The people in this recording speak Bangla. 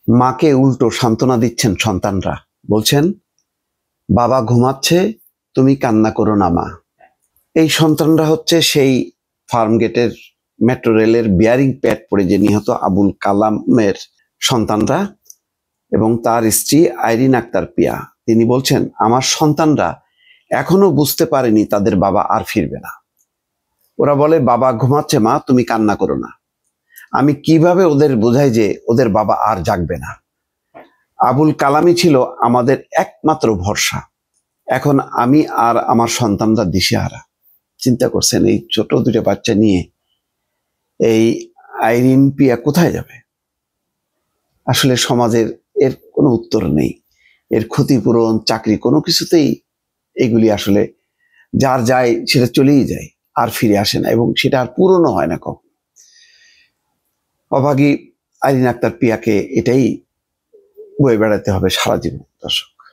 মাকে উল্টো সান্ত্বনা দিচ্ছেন সন্তানরা, বলছেন বাবা ঘুমাচ্ছে, তুমি কান্না করো না মা। এই সন্তানরা হচ্ছে সেই ফার্মগেটের মেট্রো রেলের বিয়ারিং প্যাড পড়ে যে নিহত আবুল কালামের সন্তানরা এবং তার স্ত্রী আইরিন আক্তার পিয়া। তিনি বলছেন, আমার সন্তানরা এখনো বুঝতে পারেনি তাদের বাবা আর ফিরবে না। ওরা বলে বাবা ঘুমাচ্ছে মা, তুমি কান্না করো না। আমি কিভাবে ওদের বোঝাই যে ওদের বাবা আর জাগবে না? আবুল কালামই ছিল আমাদের একমাত্র ভরসা। এখন আমি আর আমার সন্তানরা দিশেহারা। চিন্তা করছেন, এই ছোট দুটো বাচ্চা নিয়ে এই আইরিন পিয়া কোথায় যাবে? আসলে সমাজের এর কোনো উত্তর নেই। এর ক্ষতিপূরণ, চাকরি, কোনো কিছুতেই এগুলি আসলে যার যায় সেটা চলেই যায়, আর ফিরে আসে না, এবং সেটা আর পূরণও হয় না কখন। অভাগী আইরিন আক্তার পিয়াকে এটাই বয়ে বেড়াতে হবে সারা জীবন। দর্শক।